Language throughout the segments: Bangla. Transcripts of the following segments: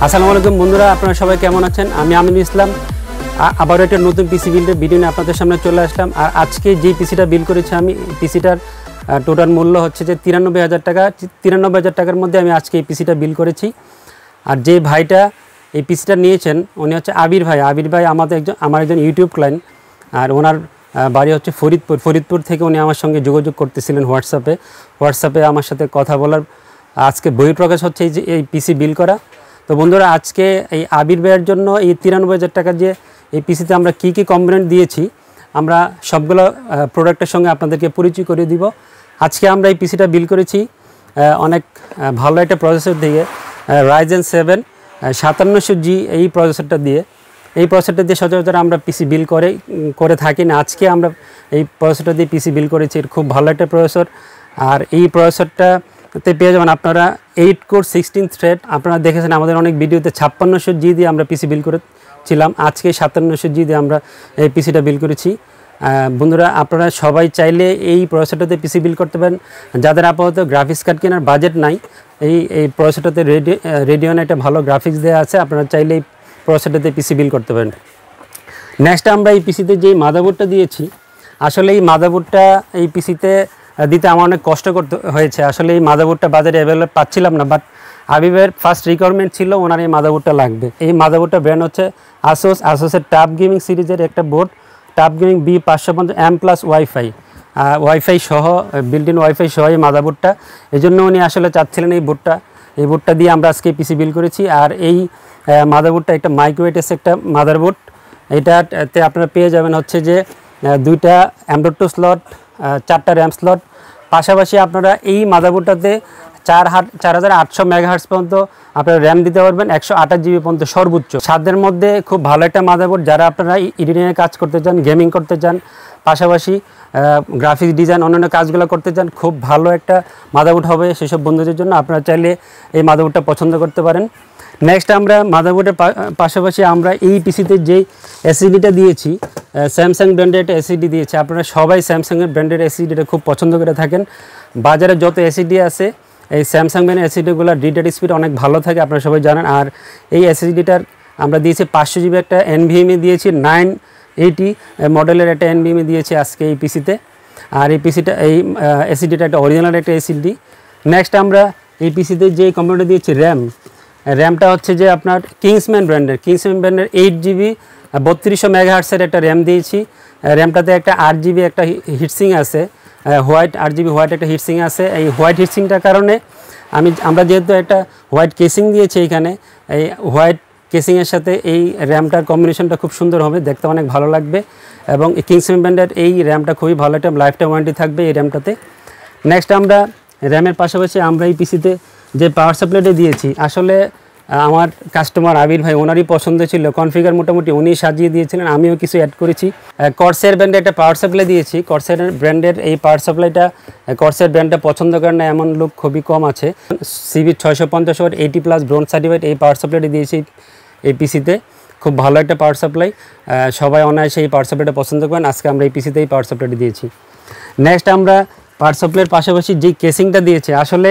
আসসালামু আলাইকুম বন্ধুরা, আপনারা সবাই কেমন আছেন? আমি আমিন ইসলাম আবারও একটা নতুন পিসি বিল্ডের ভিডিও নিয়ে আপনাদের সামনে চলে আসলাম। আর আজকে যে পিসিটা বিল্ড করেছি আমি, পিসিটার টোটাল মূল্য হচ্ছে যে 93,000 টাকা। 93,000 টাকার মধ্যে আমি আজকে এই পিসিটা বিল্ড করেছি। আর যে ভাইটা এই পিসিটা নিয়েছেন উনি হচ্ছে আবির ভাই। আবির ভাই আমার একজন ইউটিউব ক্লায়েন্ট। আর ওনার বাড়ি হচ্ছে ফরিদপুর থেকে উনি আমার সঙ্গে যোগাযোগ করতেছিলেন হোয়াটসঅ্যাপে আমার সাথে কথা বলার। আজকে বই প্রকাশ হচ্ছে এই পিসি বিল্ড করা। তো বন্ধুরা, আজকে এই আবির ভাইয়ের জন্য এই 93,000 টাকা দিয়ে এই পিসিতে আমরা কি কম্পোনেন্ট দিয়েছি আমরা সবগুলো প্রোডাক্টের সঙ্গে আপনাদেরকে পরিচয় করে দিব। আজকে আমরা এই পিসিটা বিল্ড করেছি অনেক ভালো একটা প্রসেসর দিয়ে, Ryzen 7 5700G এই প্রসেসরটা দিয়ে। এই প্রসেসরটা দিয়ে সচরাচর আমরা পিসি বিল্ড করে থাকি না। আজকে আমরা এই প্রসেসরটা দিয়ে পিসি বিল্ড করেছি। খুব ভালো একটা প্রসেসর। আর এই প্রসেসরটাতে পেয়ে যাবেন আপনারা 8 কোর 16 থ্রেড। আপনারা দেখেছেন আমাদের অনেক ভিডিওতে 5600G দিয়ে আমরা পিসি বিল্ড করেছিলাম। আজকে 5700G দিয়ে আমরা এই পিসিটা বিল্ড করেছি। বন্ধুরা, আপনারা সবাই চাইলে এই প্রসেসরটাতে পিসি বিল্ড করতে পারেন। যাদের আপাতত গ্রাফিক্স কার্ড কেনার বাজেট নাই, এই প্রসেসরটাতে রেডিয়ন একটা ভালো গ্রাফিক্স দেওয়া আছে। আপনারা চাইলে এই প্রসেসরটাতে পিসি বিল্ড করতে পারেন। নেক্সট আমরা এই পিসিতে যেই মাদারবোর্ডটা দিয়েছি, আসলে এই মাদারবোর্ডটা এই পিসিতে দিতে আমার অনেক কষ্ট করতে হয়েছে। আসলে এই মাদারবোর্ডটা বাজারে অ্যাভেলেবল পাচ্ছিলাম না, বাট আবিবের ফার্স্ট রিকোয়ারমেন্ট ছিল ওনার এই মাদারবোর্ডটা লাগবে। এই মাদারবোর্ডটা ব্র্যান্ড হচ্ছে আসোসের টাফ গেমিং সিরিজের একটা board, tough gaming B550M+ wifi সহ, বিল্ট ইন ওয়াইফাই সহ এই মাদারবোর্ডটা। এই জন্য উনি আসলে চাচ্ছিলেন এই বোর্ডটা দিয়ে আমরা আজকে পিসি বিল্ড করেছি। আর এই মাদারবোর্ডটা একটা মাইক্রোওয়েটেস একটা মাদারবোর্ড। এটাতে আপনারা পেয়ে যাবেন হচ্ছে যে 2টা M.2 স্লট, 4টা র্যাম স্লট। পাশাপাশি আপনারা এই মাদারবোর্ডটাতে 4800 মেগাহার্টজ পর্যন্ত আপনারা র্যাম দিতে পারবেন, 128 GB পর্যন্ত সর্বোচ্চ। সাধ্যের মধ্যে খুব ভালো একটা মাদারবোর্ড। যারা আপনারা এডিটিংয়ে কাজ করতে চান, গেমিং করতে চান, পাশাপাশি গ্রাফিক্স ডিজাইন অন্যান্য কাজগুলো করতে চান, খুব ভালো একটা মাদারবোর্ড হবে সেসব বন্ধুদের জন্য। আপনারা চাইলে এই মাদারবোর্ডটা পছন্দ করতে পারেন। নেক্সট আমরা মাদারবোর্ডের পাশাপাশি আমরা এই পিসিতে যেই এসএসডিটা দিয়েছি, স্যামসাং ব্র্যান্ডের একটা এসএসডি দিয়েছি। আপনারা সবাই স্যামসাংয়ের ব্র্যান্ডের এসএসডিটা খুব পছন্দ করে থাকেন। বাজারে যত এসএসডি আছে এই স্যামসাং ব্র্যান্ডের এসএসডিগুলোর রিড স্পিড অনেক ভালো থাকে, আপনারা সবাই জানেন। আর এই এসএসডিটার আমরা দিয়েছি 500 GB একটা NVMe দিয়েছি, 980 মডেলের একটা NVMe দিয়েছি আজকে এই পিসিতে। আর এই এসএসডিটা একটা অরিজিনাল একটা এসএসডি। নেক্সট আমরা এই পিসিতে যে কম্পিউটার দিয়েছি র্যামটা হচ্ছে যে আপনার কিংসম্যান ব্র্যান্ডের 8 GB 3200 মেগাহার্টসের একটা র্যাম দিয়েছি। র্যামটাতে একটা 8 GB একটা হিটসিং আছে, হোয়াইট 8 GB হোয়াইট একটা হিটসিং আছে। এই হোয়াইট হিটসিংটার কারণে আমরা যেহেতু একটা হোয়াইট কেসিং দিয়েছি, এইখানে এই হোয়াইট কেসিংয়ের সাথে এই র্যামটার কম্বিনেশনটা খুব সুন্দর হবে, দেখতে অনেক ভালো লাগবে। এবং কিংসম্যান ব্র্যান্ডের এই র্যামটা খুবই ভালো একটা লাইফ টাইম ওয়ারেন্টি থাকবে এই র্যামটাতে। নেক্সট আমরা র্যামের পাশাপাশি আমরা এই পিসিতে যে পাওয়ার সাপ্লাইটা দিয়েছি, আসলে আমার কাস্টমার আবির ভাই ওনারই পছন্দ ছিল। কনফিগার মোটামুটি উনি সাজিয়ে দিয়েছিলেন, আমিও কিছু অ্যাড করেছি। কর্সের ব্র্যান্ডের একটা পাওয়ার সাপ্লাই দিয়েছি। কর্সের ব্র্যান্ডের এই পাওয়ার সাপ্লাইটা, কর্সের ব্র্যান্ডটা পছন্দ করেন না এমন লোক খুবই কম আছে। CB650 ওয়াট 80+ ব্রোঞ্জ সার্টিফাইড এই পাওয়ার সাপ্লাইটা দিয়েছি এই পিসিতে। খুব ভালো একটা পাওয়ার সাপ্লাই, সবাই অনায়াসে এই পাওয়ার সাপ্লাইটা পছন্দ করেন। আজকে আমরা এই পিসিতে এই পাওয়ার সাপ্লাইটা দিয়েছি। নেক্সট আমরা পাওয়ার সাপ্লাইয়ের পাশাপাশি যে কেসিংটা দিয়েছে, আসলে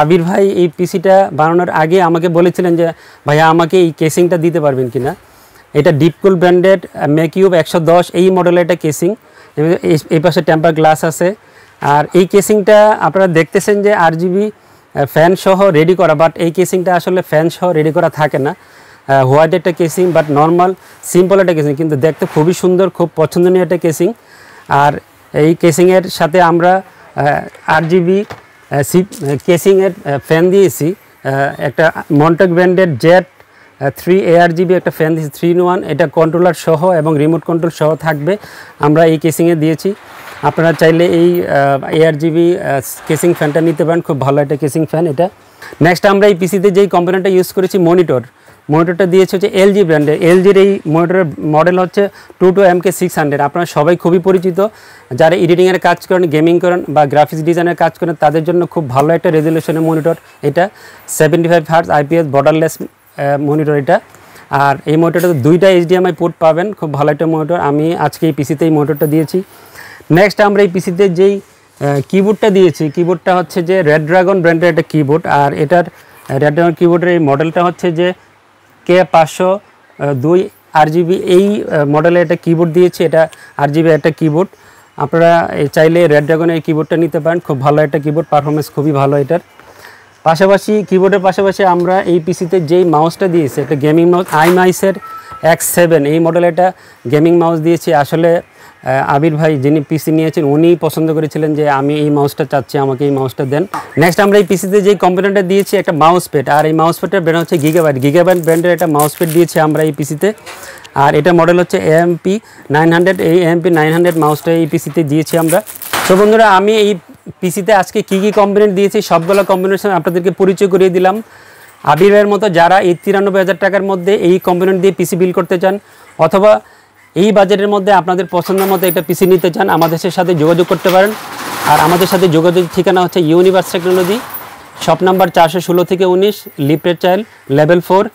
আবির ভাই এই পিসিটা বানানোর আগে আমাকে বলেছিলেন যে ভাইয়া আমাকে এই কেসিংটা দিতে পারবেন কিনা। এটা ডিপকুল ব্র্যান্ডেড ম্যাকিউব 110 এই মডেলের একটা কেসিং। এই পাশে টেম্পার গ্লাস আছে। আর এই কেসিংটা আপনারা দেখতেছেন যে RGB ফ্যান সহ রেডি করা, বাট এই কেসিংটা আসলে ফ্যান সহ রেডি করা থাকে না। হোয়াইট একটা কেসিং, বাট নর্মাল সিম্পল একটা কেসিং, কিন্তু দেখতে খুবই সুন্দর, খুব পছন্দনীয় একটা কেসিং। আর এই কেসিংয়ের সাথে আমরা RGB কেসিংয়ের ফ্যান দিয়েছি। একটা মন্টেক ব্র্যান্ডের Z3 ARGB একটা ফ্যান দিয়েছি 3-in-1। এটা কন্ট্রোলার সহ এবং রিমোট কন্ট্রোল সহ থাকবে, আমরা এই কেসিংয়ে দিয়েছি। আপনারা চাইলে এই ARGB কেসিং ফ্যানটা নিতে পারেন, খুব ভালো একটা কেসিং ফ্যান এটা। নেক্সট আমরা এই পিসিতে যেই কম্পোনেন্টটা ইউজ করেছি মনিটরটা দিয়েছে হচ্ছে LG ব্র্যান্ডের। LGর এই মনিটরের মডেল হচ্ছে 22MK600। আপনারা সবাই খুবই পরিচিত, যারা এডিটিংয়ের কাজ করেন, গেমিং করেন বা গ্রাফিক্স ডিজাইনের কাজ করেন তাদের জন্য খুব ভালো একটা রেজলিউশনের মনিটর এটা। 75 Hz IPS বর্ডারলেস মনিটর এটা। আর এই মনিটরটাতে 2টা HDMI পোর্ট পাবেন, খুব ভালো একটা মনিটর। আমি আজকে এই পিসিতে এই মনিটরটা দিয়েছি। নেক্সট আমরা এই পিসিতে যেই কিবোর্ডটা দিয়েছি, কিবোর্ডটা হচ্ছে যে রেড ড্রাগন ব্র্যান্ডের একটা কিবোর্ড। আর এটার রেড ড্রাগন কিবোর্ডের এই মডেলটা হচ্ছে যে K502 RGB এই মডেলে একটা কিবোর্ড দিয়েছে, এটা RGB একটা কিবোর্ড। আপনারা চাইলে রেড ড্রাগনের এই কিবোর্ডটা নিতে পারেন, খুব ভালো একটা কিবোর্ড, পারফরমেন্স খুবই ভালো এটার। পাশাপাশি কিবোর্ডের পাশাপাশি আমরা এই পিসিতে যেই মাউসটা দিয়েছি একটা গেমিং মাউস, iMice-এর X7 এই মডেলে একটা গেমিং মাউস দিয়েছি। আসলে আবির ভাই যিনি পিসি নিয়েছেন উনি পছন্দ করেছিলেন যে আমি এই মাউসটা চাচ্ছি, আমাকে এই মাউসটা দেন। নেক্সট আমরা এই পিসিতে যেই কম্পোনেন্টটা দিয়েছি একটা মাউস প্যাড, আর এই মাউস প্যাডটার ব্র্যান্ড হচ্ছে গিগাবাইট ব্র্যান্ডের একটা মাউস প্যাড দিয়েছি আমরা এই পিসিতে। আর এটা মডেল হচ্ছে AMP 900, এই AMP 900 মাউসটা এই পিসিতে দিয়েছি আমরা। তো বন্ধুরা আমি এই পিসিতে আজকে কী কী কম্পোনেন্ট দিয়েছি সবগুলো কম্বিনেশন আপনাদেরকে পরিচয় করিয়ে দিলাম। আবিরের মতো যারা এই 93,000 টাকার মধ্যে এই কম্পোনেন্ট দিয়ে পিসি বিল করতে চান অথবা এই বাজেটের মধ্যে আপনাদের পছন্দের মতো একটা পিসি নিতে চান আমাদের সাথে যোগাযোগ করতে পারেন। আর আমাদের সাথে যোগাযোগ ঠিকানা হচ্ছে ইউনিভার্স টেকনোলজি, শপ নাম্বার 416 থেকে 19, লিফটেড চাইল, লেভেল 4,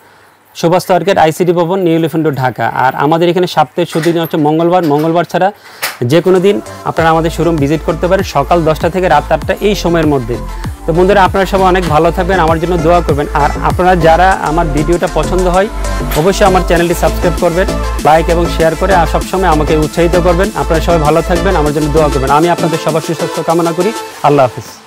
সুভাষ মার্কেট, ICD ভবন, নিউ এলিফ্যান্ট রোড, ঢাকা। আর আমাদের এখানে সপ্তাহের শুধু দিন হচ্ছে মঙ্গলবার ছাড়া যে কোনো দিন আপনারা আমাদের শোরুম ভিজিট করতে পারেন সকাল 10টা থেকে রাত 8টা এই সময়ের মধ্যে। তো বন্ধুরা আপনারা সবাই অনেক ভালো থাকবেন, আমার জন্য দোয়া করবেন। আর আপনারা যারা আমার ভিডিওটা পছন্দ হয় অবশ্যই আমার চ্যানেলটি সাবস্ক্রাইব করবেন, লাইক এবং শেয়ার করে আর সবসময় আমাকে উৎসাহিত করবেন। আপনারা সবাই ভালো থাকবেন, আমার জন্য দোয়া করবেন। আমি আপনাদের সবার সুস্বাস্থ্য কামনা করি। আল্লাহ হাফিজ।